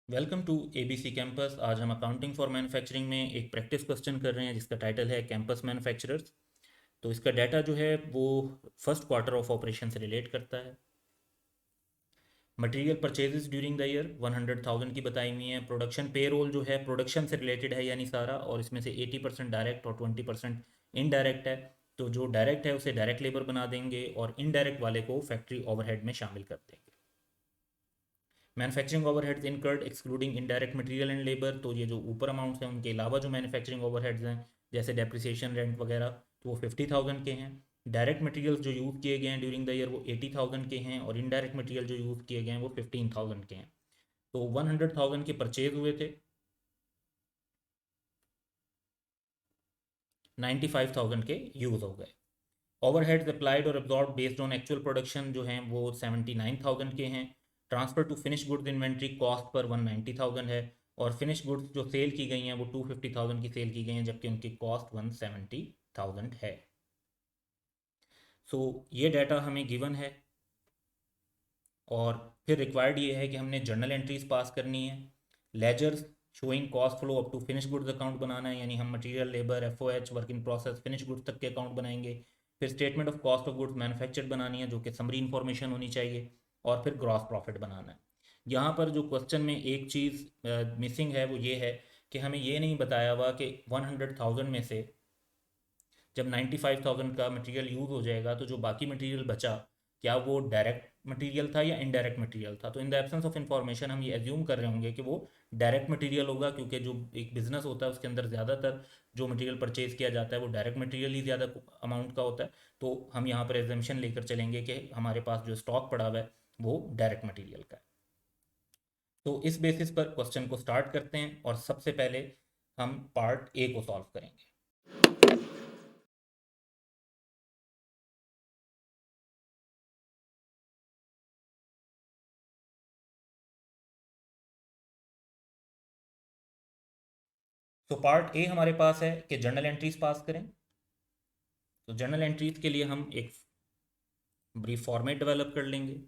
Welcome to ABC campus. आज हम accounting for manufacturing में एक प्रैक्टिस क्वेश्चन कर रहे हैं जिसका टाइटल है कैंपस मैन्युफैक्चरर्स। तो इसका डाटा जो है वो फर्स्ट क्वार्टर ऑफ ऑपरेशन से रिलेट करता है। Material purchases during the year 100,000 की बताई हुई है। प्रोडक्शन पे रोल जो है प्रोडक्शन से रिलेटेड है यानी सारा, और इसमें से 80% डायरेक्ट और 20% इनडायरेक्ट है। तो जो डायरेक्ट है उसे डायरेक्ट लेबर बना देंगे और इनडायरेक्ट वाले को फैक्ट्री ओवरहेड में शामिल कर देंगे। Manufacturing overheads incurred excluding indirect material and labour, तो ये जो ऊपर अमाउंट्स हैं उनके अलावा जो मैन्युफैक्चरिंग ओवरहेड्स हैं जैसे डेप्रिसिएशन, रेंट वगैरह, तो वो 50,000 के हैं। डायरेक्ट मटेरियल्स जो यूज़ किए गए हैं ड्यूरिंग द ईयर वो 80,000 के हैं, और इनडायरेक्ट मटेरियल जो यूज़ किए गए हैं वो 15,000 के हैं। तो 100,000 के परचेज हुए थे, 95,000 के यूज़ हो गए। ओवरहेड्स अप्लाइड और absorb based on actual production जो हैं वो 79,000 के हैं। Transfer to finish goods inventory cost पर 190,000 है, और फिनिश गुड्स जो सेल की गई हैं वो 250,000 की सेल की गई हैं, जबकि उनकी कॉस्ट 170,000 है। सो ये डाटा हमें गिवन है, और फिर रिक्वायर्ड ये है कि हमने जर्नल एंट्रीज पास करनी है। Ledgers showing cost flow up to finish goods account बनाना है, यानी हम material, labour, FOH, work in process, finish goods तक के अकाउंट बनाएंगे। फिर statement of cost of goods manufactured बनानी है जो कि समरी इन्फॉर्मेशन होनी चाहिए, और फिर ग्रॉस प्रॉफिट बनाना है। यहाँ पर जो क्वेश्चन में एक चीज़ मिसिंग है वो ये है कि हमें ये नहीं बताया हुआ कि 100,000 में से जब 95,000 का मटेरियल यूज़ हो जाएगा तो जो बाकी मटेरियल बचा, क्या वो डायरेक्ट मटेरियल था या इनडायरेक्ट मटेरियल था। तो in the absence of information हम ये एज्यूम कर रहे होंगे कि वो डायरेक्ट मटेरियल होगा, क्योंकि जो एक बिजनेस होता है उसके अंदर ज़्यादातर जो मटेरियल परचेज किया जाता है वो डायरेक्ट मटेरियल ही ज़्यादा अमाउंट का होता है। तो हम यहाँ पर एजम्पशन लेकर चलेंगे कि हमारे पास जो स्टॉक पड़ा हुआ है वो डायरेक्ट मटेरियल का है। तो इस बेसिस पर क्वेश्चन को स्टार्ट करते हैं, और सबसे पहले हम पार्ट ए को सॉल्व करेंगे। तो पार्ट ए हमारे पास है कि जर्नल एंट्रीज पास करें। तो जर्नल एंट्रीज के लिए हम एक ब्रीफ फॉर्मेट डेवलप कर लेंगे।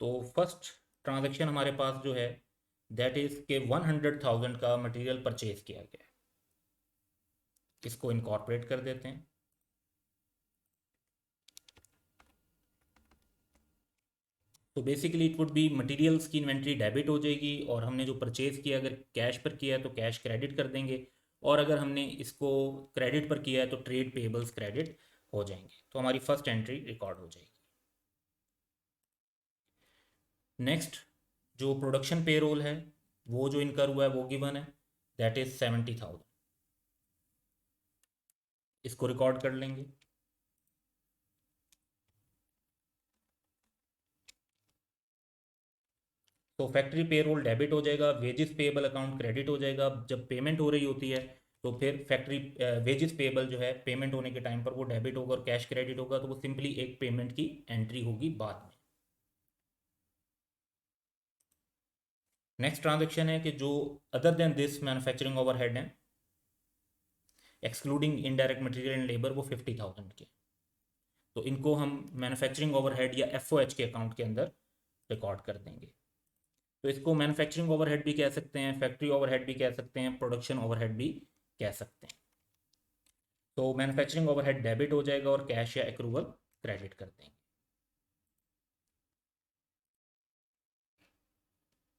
तो फर्स्ट ट्रांजैक्शन हमारे पास जो है दैट इज के 100,000 का मटेरियल परचेज किया गया है। इसको इनकॉर्पोरेट कर देते हैं। तो basically it would be materials की इन्वेंट्री डेबिट हो जाएगी, और हमने जो परचेज किया अगर कैश पर किया है तो कैश क्रेडिट कर देंगे, और अगर हमने इसको क्रेडिट पर किया है तो ट्रेड पेबल्स क्रेडिट हो जाएंगे। तो हमारी फर्स्ट एंट्री रिकॉर्ड हो जाएगी। नेक्स्ट, जो प्रोडक्शन पे रोल है वो जो इनकर हुआ है वो गिवन है, दैट इज 70,000। इसको रिकॉर्ड कर लेंगे। तो फैक्ट्री पे रोल डेबिट हो जाएगा, वेजेस पेएबल अकाउंट क्रेडिट हो जाएगा। जब पेमेंट हो रही होती है तो फिर फैक्ट्री वेजेस पेएबल जो है पेमेंट होने के टाइम पर वो डेबिट होगा और कैश क्रेडिट होगा, तो वो सिंपली एक पेमेंट की एंट्री होगी बाद में। नेक्स्ट ट्रांजेक्शन है कि जो other than this manufacturing overhead है excluding indirect material and labour, वो 50,000 के। तो इनको हम मैन्युफैक्चरिंग ओवरहेड या एफओएच के अकाउंट के अंदर रिकॉर्ड कर देंगे। तो इसको मैन्युफैक्चरिंग ओवरहेड भी कह सकते हैं, फैक्ट्री ओवरहेड भी कह सकते हैं, प्रोडक्शन ओवरहेड भी कह सकते हैं। तो मैन्युफैक्चरिंग ओवरहेड डेबिट हो जाएगा और कैश या एक्रूवल क्रेडिट कर देंगे।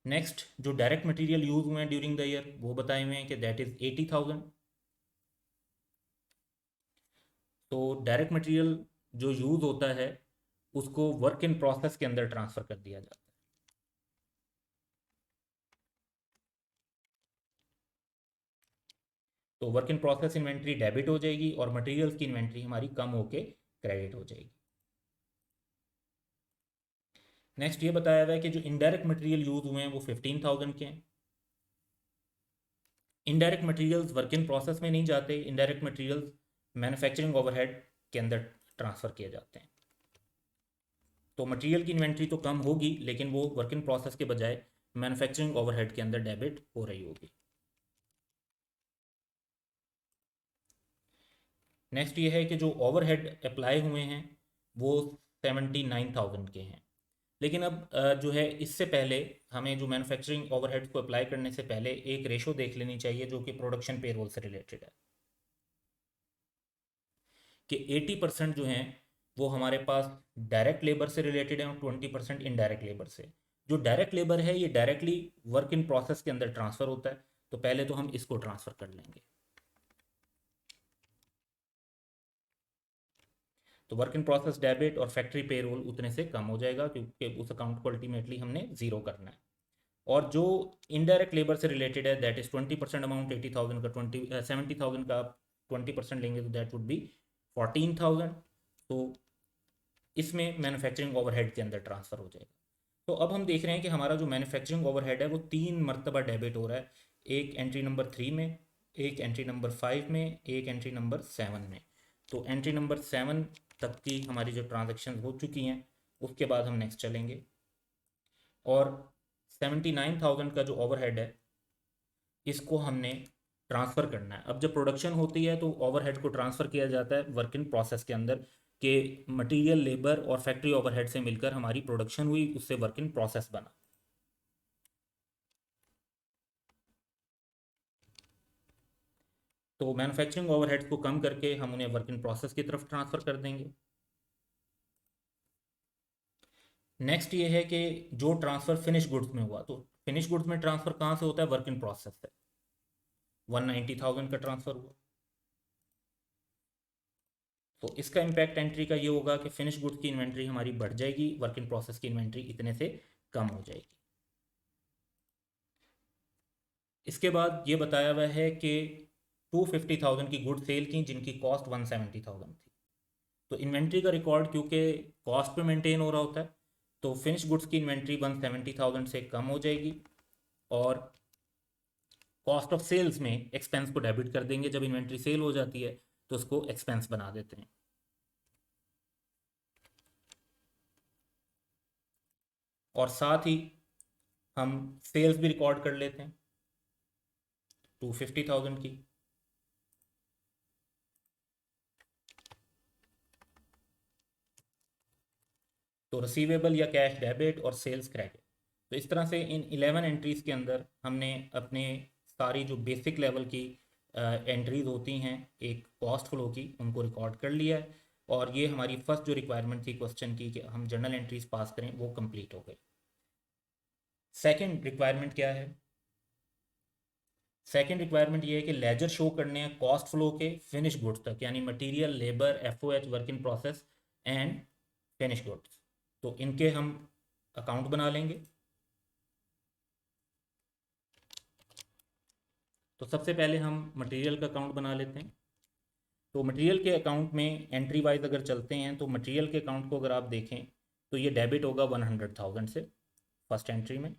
नेक्स्ट, जो डायरेक्ट मटेरियल यूज हुए हैं ड्यूरिंग द ईयर वो बताए हुए हैं कि दैट इज 80,000। तो डायरेक्ट मटेरियल जो यूज होता है उसको वर्क इन प्रोसेस के अंदर ट्रांसफर कर दिया जाता है। तो work in process inventory debit हो जाएगी और मटेरियल्स की इन्वेंट्री हमारी कम होके क्रेडिट हो जाएगी। नेक्स्ट ये बताया हुआ है कि जो इनडायरेक्ट मटेरियल यूज हुए हैं वो 15,000 के हैं। Indirect materials work in process में नहीं जाते, इनडायरेक्ट मटेरियल्स मैन्युफैक्चरिंग ओवरहेड के अंदर ट्रांसफ़र किए जाते हैं। तो मटेरियल की इन्वेंट्री तो कम होगी, लेकिन वो वर्क इन प्रोसेस के बजाय मैन्युफैक्चरिंग ओवरहेड के अंदर डेबिट हो रही होगी। नेक्स्ट ये है कि जो ओवरहेड अप्लाई हुए हैं वो 79,000 के हैं। लेकिन अब जो है इससे पहले हमें जो मैन्युफैक्चरिंग ओवरहेड को अप्लाई करने से पहले एक रेशो देख लेनी चाहिए जो कि प्रोडक्शन पेरोल से रिलेटेड है, कि 80% जो हैं वो हमारे पास डायरेक्ट लेबर से रिलेटेड है और 20% इनडायरेक्ट लेबर से। जो डायरेक्ट लेबर है ये डायरेक्टली वर्क इन प्रोसेस के अंदर ट्रांसफ़र होता है, तो पहले तो हम इसको ट्रांसफ़र कर लेंगे। तो वर्क इन प्रोसेस डेबिट और फैक्ट्री पेरोल उतने से कम हो जाएगा क्योंकि उस अकाउंट को अल्टीमेटली हमने ज़ीरो करना है। और जो इनडायरेक्ट लेबर से रिलेटेड है दैट इज़ 20% अमाउंट, 80,000 का 70,000 का 20% लेंगे तो दैट वुड बी 14,000। तो इसमें मैन्युफैक्चरिंग ओवरहेड के अंदर ट्रांसफ़र हो जाएगा। तो अब हम देख रहे हैं कि हमारा जो मैन्युफैक्चरिंग ओवरहेड है वो 3 मरतबा डेबिट हो रहा है, एक एंट्री नंबर 3 में, एक एंट्री नंबर 5 में, एक एंट्री नंबर 7 में। तो एंट्री नंबर 7 तक की हमारी जो ट्रांजेक्शन हो चुकी हैं उसके बाद हम नेक्स्ट चलेंगे। और 79,000 का जो ओवरहेड है इसको हमने ट्रांसफ़र करना है। अब जब प्रोडक्शन होती है तो ओवरहेड को ट्रांसफ़र किया जाता है वर्क इन प्रोसेस के अंदर, के मटेरियल लेबर और फैक्ट्री ओवरहेड से मिलकर हमारी प्रोडक्शन हुई, उससे वर्क इन प्रोसेस बना। तो मैन्युफैक्चरिंग ओवरहेड्स को कम करके हम उन्हें वर्क इन प्रोसेस की तरफ ट्रांसफ़र कर देंगे। नेक्स्ट ये है कि जो ट्रांसफ़र फिनिश गुड्स में हुआ, तो फिनिश गुड्स में ट्रांसफ़र कहाँ से होता है? वर्क इन प्रोसेस से। 190,000 का ट्रांसफ़र हुआ, तो इसका इम्पैक्ट एंट्री का ये होगा कि फिनिश गुड्स की इन्वेंट्री हमारी बढ़ जाएगी, वर्क इन प्रोसेस की इन्वेंट्री इतने से कम हो जाएगी। इसके बाद ये बताया हुआ है कि 250,000 की गुड सेल की जिनकी कॉस्ट 170,000 थी। तो इन्वेंट्री का रिकॉर्ड क्योंकि कॉस्ट पे मेंटेन हो रहा होता है तो फिनिश गुड्स की इन्वेंट्री 170,000 से कम हो जाएगी, और कॉस्ट ऑफ सेल्स में एक्सपेंस को डेबिट कर देंगे। जब इन्वेंट्री सेल हो जाती है तो उसको एक्सपेंस बना देते हैं। और साथ ही हम सेल्स भी रिकॉर्ड कर लेते हैं 250,000 की। तो रिसीवेबल या कैश डेबिट और सेल्स क्रेडिट। तो इस तरह से इन 11 एंट्रीज़ के अंदर हमने अपने सारी जो बेसिक लेवल की एंट्रीज होती हैं एक कॉस्ट फ्लो की उनको रिकॉर्ड कर लिया है। और ये हमारी फर्स्ट जो रिक्वायरमेंट थी क्वेश्चन की कि हम जर्नल एंट्रीज पास करें वो कंप्लीट हो गई। सेकंड रिक्वायरमेंट क्या है? सेकंड रिक्वायरमेंट ये है कि लेजर शो करने हैं कॉस्ट फ्लो के फिनिश गुड्स तक, यानी material, labour, FOH, work in process and finish goods. तो इनके हम अकाउंट बना लेंगे। तो सबसे पहले हम मटेरियल का अकाउंट बना लेते हैं। तो मटेरियल के अकाउंट में एंट्री वाइज अगर चलते हैं तो मटेरियल के अकाउंट को अगर आप देखें तो ये डेबिट होगा 100,000 से फर्स्ट एंट्री में।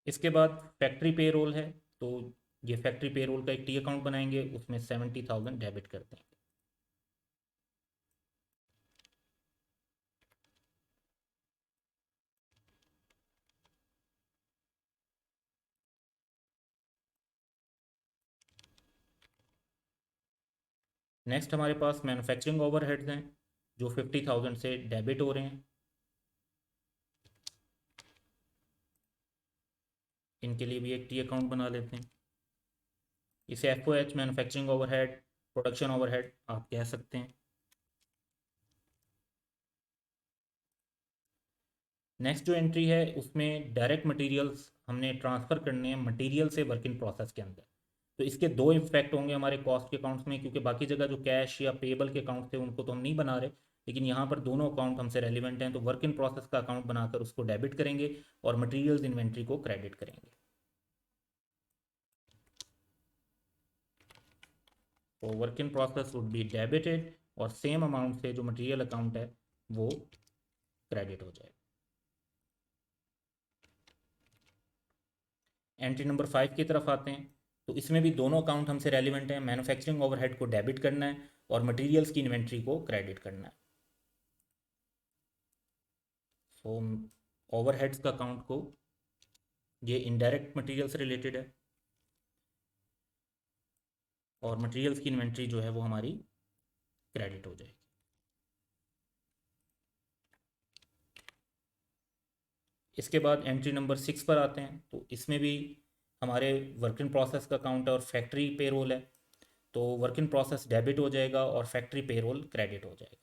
इसके बाद फैक्ट्री पे रोल है, तो ये फैक्ट्री पे रोल का एक टी अकाउंट बनाएंगे, उसमें 70,000 डेबिट करते हैं। नेक्स्ट हमारे पास मैन्युफैक्चरिंग ओवरहेड्स हैं जो 50,000 से डेबिट हो रहे हैं, इनके लिए भी एक टी अकाउंट बना लेते हैं। इसे F O H manufacturing overhead, production overhead आप कह सकते हैं। नेक्स्ट जो एंट्री है उसमें डायरेक्ट मटेरियल्स हमने ट्रांसफ़र करने हैं मटेरियल से वर्क इन प्रोसेस के अंदर। तो इसके दो इम्पैक्ट होंगे हमारे कॉस्ट के अकाउंट्स में, क्योंकि बाकी जगह जो कैश या पेबल के अकाउंट थे उनको तो हम नहीं बना रहे, लेकिन यहाँ पर दोनों अकाउंट हमसे रेलिवेंट हैं। तो वर्क इन प्रोसेस का अकाउंट बनाकर उसको डेबिट करेंगे और मटेरियल्स इन्वेंट्री को क्रेडिट करेंगे। तो work in process would be debited और सेम अमाउंट से जो मटेरियल अकाउंट है वो क्रेडिट हो जाए। एंट्री नंबर 5 की तरफ आते हैं। तो इसमें भी दोनों अकाउंट हमसे रेलिवेंट हैं, मैन्युफैक्चरिंग ओवरहेड को डेबिट करना है और मटेरियल्स की इन्वेंट्री को क्रेडिट करना है। तो ओवरहेड्स का अकाउंट को, ये इनडायरेक्ट मटेरियल से रिलेटेड है, और मटेरियल्स की इन्वेंट्री जो है वो हमारी क्रेडिट हो जाएगी। इसके बाद एंट्री नंबर 6 पर आते हैं। तो इसमें भी हमारे वर्क इन प्रोसेस का अकाउंट है और फैक्ट्री पेरोल है। तो वर्क इन प्रोसेस डेबिट हो जाएगा और फैक्ट्री पेरोल क्रेडिट हो जाएगा।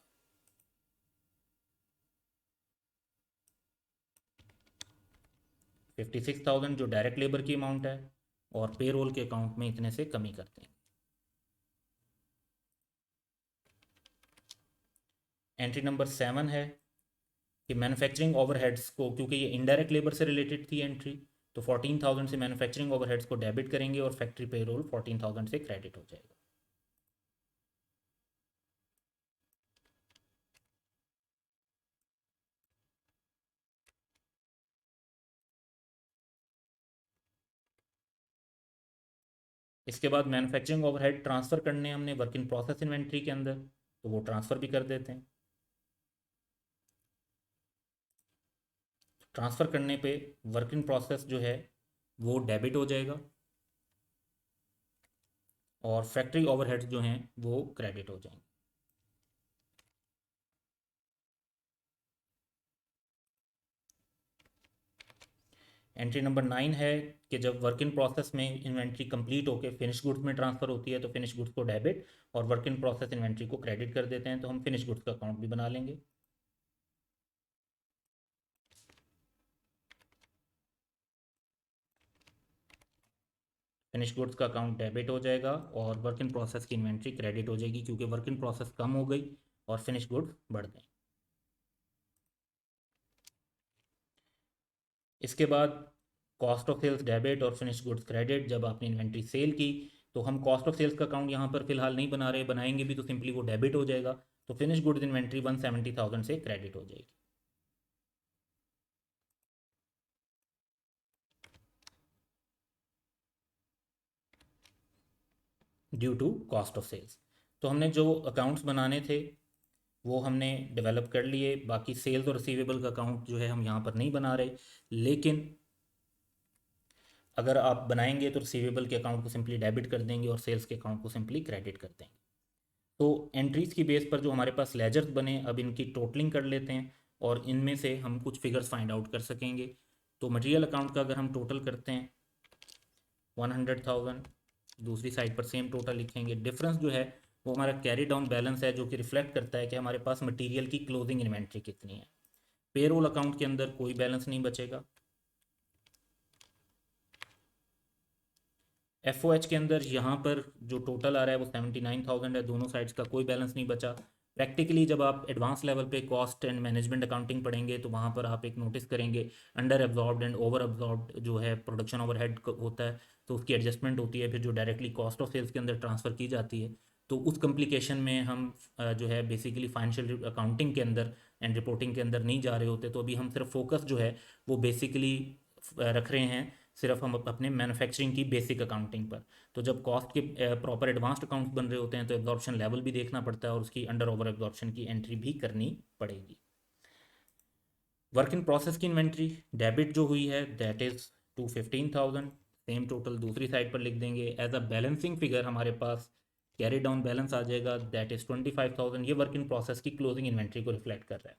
56,000 जो डायरेक्ट लेबर की अमाउंट है, और पेरोल के अकाउंट में इतने से कमी करते हैं। एंट्री नंबर 7 है कि मैन्युफैक्चरिंग ओवरहेड्स को, क्योंकि ये इनडायरेक्ट लेबर से रिलेटेड थी एंट्री, तो 14,000 से मैन्युफैक्चरिंग ओवरहेड्स को डेबिट करेंगे और फैक्ट्री पेरोल 14,000 से क्रेडिट हो जाएगा। इसके बाद मैन्युफैक्चरिंग ओवरहेड ट्रांसफ़र करने हमने वर्क इन प्रोसेस इन्वेंट्री के अंदर, तो वो ट्रांसफ़र भी कर देते हैं। ट्रांसफ़र करने पे वर्क इन प्रोसेस जो है वो डेबिट हो जाएगा और फैक्ट्री ओवरहेड्स जो हैं वो क्रेडिट हो जाएंगे। एंट्री नंबर 9 है कि जब वर्क इन प्रोसेस में इन्वेंट्री कंप्लीट होकर फिनिश गुड्स में ट्रांसफ़र होती है तो फिनिश गुड्स को डेबिट और वर्क इन प्रोसेस इन्वेंट्री को क्रेडिट कर देते हैं, तो हम फिनिश गुड्स का अकाउंट भी बना लेंगे। फिनिश गुड्स का अकाउंट डेबिट हो जाएगा और वर्क इन प्रोसेस की इन्वेंट्री क्रेडिट हो जाएगी, क्योंकि वर्क इन प्रोसेस कम हो गई और फिनिश गुड्स बढ़ गए। इसके बाद कॉस्ट ऑफ सेल्स डेबिट और फिनिश गुड्स क्रेडिट। जब आपने इन्वेंट्री सेल की तो हम कॉस्ट ऑफ सेल्स का अकाउंट यहाँ पर फिलहाल नहीं बना रहे, बनाएंगे भी तो सिंपली वो डेबिट हो जाएगा। तो फिनिश गुड्स इन्वेंट्री 170,000 से क्रेडिट हो जाएगी due to cost of sales. तो हमने जो अकाउंट्स बनाने थे वो हमने डेवलप कर लिए। बाकी सेल्स और रिसीवेबल का अकाउंट जो है हम यहाँ पर नहीं बना रहे, लेकिन अगर आप बनाएंगे तो रिसीवेबल के अकाउंट को सिंपली डेबिट कर देंगे और सेल्स के अकाउंट को सिंपली क्रेडिट कर देंगे। तो एंट्रीज़ की बेस पर जो हमारे पास लेजर्स बने, अब इनकी टोटलिंग कर लेते हैं और इनमें से हम कुछ फिगर्स फाइंड आउट कर सकेंगे। तो मटेरियल अकाउंट का अगर हम टोटल करते हैं 100,000, दूसरी साइड पर सेम टोटल लिखेंगे। डिफरेंस जो है वो हमारा कैरी डाउन बैलेंस है, जो कि रिफ्लेक्ट करता है कि हमारे पास मटेरियल की क्लोजिंग इन्वेंट्री कितनी है। पेरोल अकाउंट के अंदर कोई बैलेंस नहीं बचेगा। एफ के अंदर यहाँ पर जो टोटल आ रहा है वो 79,000 है, दोनों साइड्स का कोई बैलेंस नहीं बचा। प्रैक्टिकली जब आप एडवांस लेवल पे कॉस्ट एंड मैनेजमेंट अकाउंटिंग पढ़ेंगे तो वहाँ पर आप एक नोटिस करेंगे under absorbed and over absorbed जो है प्रोडक्शन ओवरहेड होता है, तो उसकी एडजस्टमेंट होती है फिर जो डायरेक्टली कॉस्ट ऑफ सेल्स के अंदर ट्रांसफ़र की जाती है। तो उस कम्प्लिकेशन में हम जो है बेसिकली फाइनेंशियल अकाउंटिंग के अंदर एंड रिपोर्टिंग के अंदर नहीं जा रहे होते। तो अभी हम सिर्फ फोकस जो है वो बेसिकली रख रहे हैं सिर्फ हम अपने मैन्युफैक्चरिंग की बेसिक अकाउंटिंग पर। तो जब कॉस्ट के प्रॉपर एडवांस्ड अकाउंट्स बन रहे होते हैं तो एब्जॉर्प्शन लेवल भी देखना पड़ता है और उसकी अंडर ओवर एब्जॉर्प्शन की एंट्री भी करनी पड़ेगी। वर्क इन प्रोसेस की इन्वेंट्री डेबिट जो हुई है दैट इज़ 215,000, सेम टोटल दूसरी साइड पर लिख देंगे। एज अ बैलेंसिंग फिगर हमारे पास कैरी डाउन बैलेंस आ जाएगा दैट इज़ 25,000। ये वर्क इन प्रोसेस की क्लोजिंग इन्वेंट्री को रिफ्लेक्ट कर रहा है।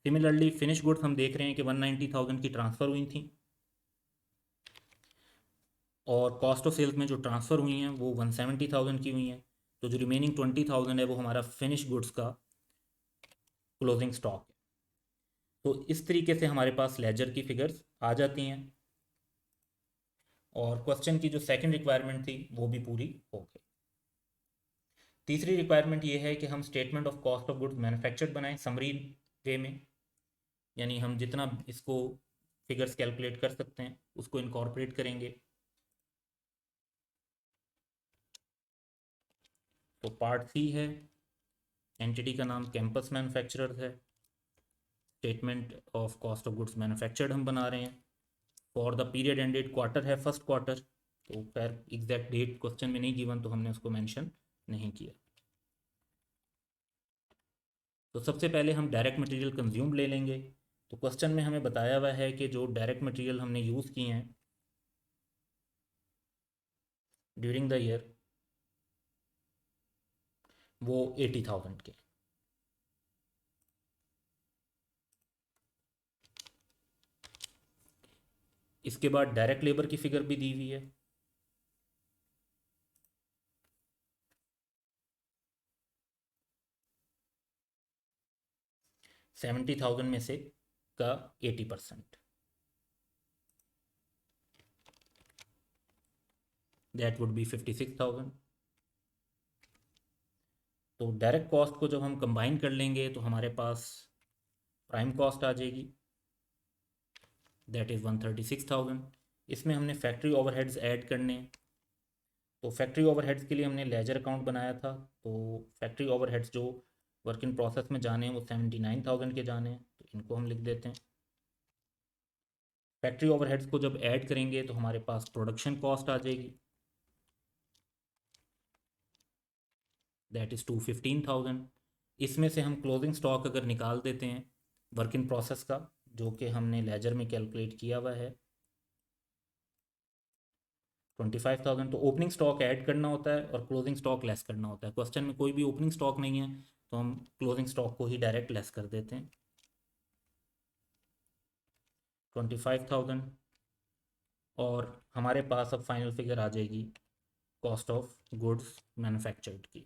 सिमिलरली फिनिश गुड्स हम देख रहे हैं कि 190,000 की ट्रांसफ़र हुई थी और कॉस्ट ऑफ सेल्स में जो ट्रांसफ़र हुई हैं वो 170,000 की हुई हैं। तो जो रिमेनिंग 20,000 है वो हमारा फिनिश गुड्स का क्लोजिंग स्टॉक है। तो इस तरीके से हमारे पास लेजर की फिगर्स आ जाती हैं और क्वेश्चन की जो सेकंड रिक्वायरमेंट थी वो भी पूरी हो गई। तीसरी रिक्वायरमेंट ये है कि हम statement of cost of goods manufactured बनाएं समरी वे में, यानी हम जितना इसको फिगर्स कैलकुलेट कर सकते हैं उसको इनकॉर्पोरेट करेंगे। तो पार्ट सी है, एंटिटी का नाम कैंपस मैन्युफैक्चरर है, statement of cost of goods manufactured हम बना रहे हैं। For the period ended quarter है फर्स्ट क्वार्टर, तो खैर एग्जैक्ट डेट क्वेश्चन में नहीं गिवन तो हमने उसको मेंशन नहीं किया। तो सबसे पहले हम डायरेक्ट मटेरियल कंज्यूम ले लेंगे। तो क्वेश्चन में हमें बताया हुआ है कि जो डायरेक्ट मटेरियल हमने यूज़ किए हैं ड्यूरिंग द ईयर वो 80,000 के। इसके बाद डायरेक्ट लेबर की फिगर भी दी हुई है। $70,000 में से का 80%, दैट वुड बी 56,000। तो डायरेक्ट कॉस्ट को जब हम कंबाइन कर लेंगे तो हमारे पास प्राइम कॉस्ट आ जाएगी, दैट इज़ 136,000। इसमें हमने फैक्ट्री ओवरहेड्स ऐड करने हैं। तो फैक्ट्री ओवरहेड्स के लिए हमने लेजर अकाउंट बनाया था। तो फैक्ट्री ओवरहेड्स जो वर्क इन प्रोसेस में जाने हैं वो 79,000 के जाने हैं, तो इनको हम लिख देते हैं। फैक्ट्री ओवरहेड्स को जब ऐड करेंगे तो हमारे पास प्रोडक्शन कॉस्ट आ जाएगी, दैट इज़ 215,000। इसमें से हम क्लोजिंग स्टॉक अगर निकाल देते हैं वर्क इन प्रोसेस का, जो कि हमने लेजर में कैलकुलेट किया हुआ है 25,000, तो ओपनिंग स्टॉक ऐड करना होता है और क्लोजिंग स्टॉक लेस करना होता है। क्वेश्चन में कोई भी ओपनिंग स्टॉक नहीं है तो हम क्लोजिंग स्टॉक को ही डायरेक्ट लेस कर देते हैं 25,000। और हमारे पास अब फाइनल फिगर आ जाएगी कॉस्ट ऑफ गुड्स मैन्युफैक्चर्ड की,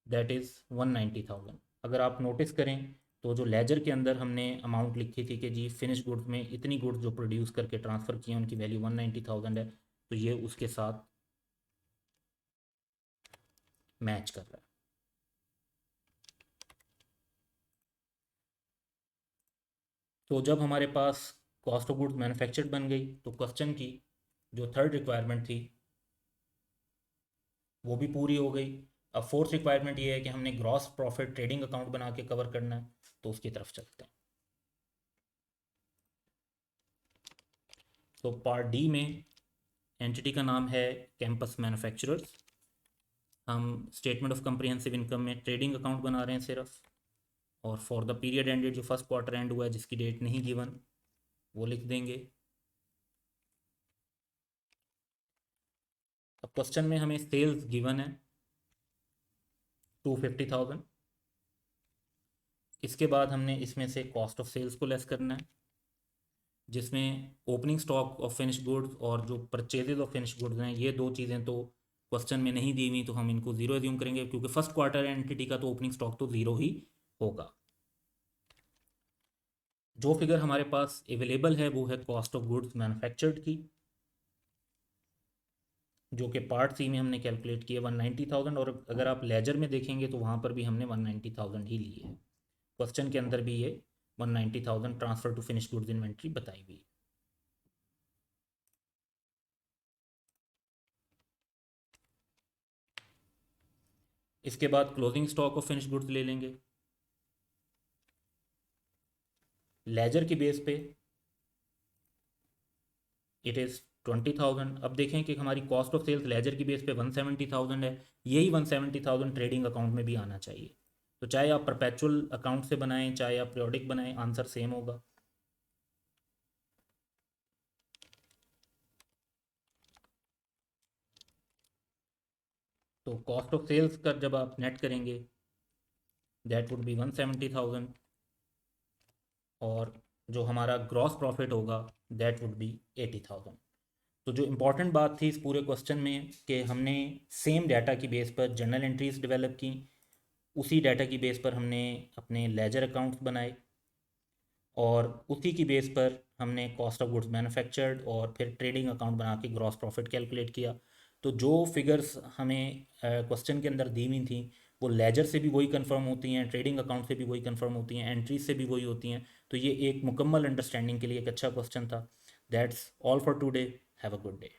दैट इज़ 190,000। अगर आप नोटिस करें तो जो लेजर के अंदर हमने अमाउंट लिखी थी कि जी फिनिश गुड्स में इतनी गुड्स जो प्रोड्यूस करके ट्रांसफ़र किए उनकी वैल्यू 190,000 है, तो ये उसके साथ मैच कर रहा है। तो जब हमारे पास कॉस्ट ऑफ गुड्स मैन्युफैक्चर्ड बन गई तो क्वेश्चन की जो थर्ड रिक्वायरमेंट थी वो भी पूरी हो गई। अब फोर्थ रिक्वायरमेंट ये है कि हमने ग्रॉस प्रॉफिट ट्रेडिंग अकाउंट बना के कवर करना है, तो उसकी तरफ चलते हैं। तो पार्ट डी में एंटिटी का नाम है कैंपस मैन्युफैक्चरर्स। हम स्टेटमेंट ऑफ कम्प्रिहेंसिव इनकम में ट्रेडिंग अकाउंट बना रहे हैं सिर्फ, और फॉर द पीरियड एंडेड जो फर्स्ट क्वार्टर एंड हुआ है जिसकी डेट नहीं गिवन वो लिख देंगे। अब क्वेश्चन में हमें सेल्स गिवन है 250,000। इसके बाद हमने इसमें से कॉस्ट ऑफ सेल्स को लेस करना है, जिसमें opening stock of finish goods और जो परचेजेज ऑफ फिनिश गुड्स हैं ये दो चीज़ें तो क्वेश्चन में नहीं दी हुई, तो हम इनको ज़ीरो एज्यूम करेंगे क्योंकि फर्स्ट क्वार्टर एंटिटी का तो ओपनिंग स्टॉक तो ज़ीरो ही होगा। जो फिगर हमारे पास अवेलेबल है वो है कॉस्ट ऑफ गुड्स मैन्युफैक्चर्ड की, जो कि पार्ट सी में हमने कैलकुलेट किया 190,000, और अगर आप लेजर में देखेंगे तो वहाँ पर भी हमने 190,000 ही लिए है। क्वेश्चन के अंदर भी ये 190,000 transfer to finish goods inventory बताई हुई है। इसके बाद closing stock of finish goods ले लेंगे लेजर की बेस पे, इट इज़ 20,000। अब देखें कि हमारी कॉस्ट ऑफ सेल्स लेजर की बेस पे 170,000 है, यही 170,000 ट्रेडिंग अकाउंट में भी आना चाहिए। तो चाहे आप परपेचुअल अकाउंट से बनाएं चाहे आप पीरियोडिक बनाएं, आंसर सेम होगा। तो कॉस्ट ऑफ सेल्स का जब आप नेट करेंगे दैट वुड बी 170,000, और जो हमारा ग्रॉस प्रॉफिट होगा दैट वुड बी 80,000। तो जो इम्पॉर्टेंट बात थी इस पूरे क्वेश्चन में कि हमने सेम डाटा की बेस पर जर्नल एंट्रीज डेवलप की, उसी डाटा की बेस पर हमने अपने लेजर अकाउंट्स बनाए, और उसी की बेस पर हमने कॉस्ट ऑफ गुड्स मैन्युफैक्चर्ड और फिर ट्रेडिंग अकाउंट बना के ग्रॉस प्रॉफिट कैलकुलेट किया। तो जो फिगर्स हमें क्वेश्चन के अंदर दी हुई थी वो लेजर से भी वही कंफर्म होती हैं, ट्रेडिंग अकाउंट से भी वही कंफर्म होती हैं, एंट्रीज से भी वही होती हैं। तो ये एक मुकम्मल अंडरस्टैंडिंग के लिए एक अच्छा क्वेश्चन था। That's all for today, have a good day.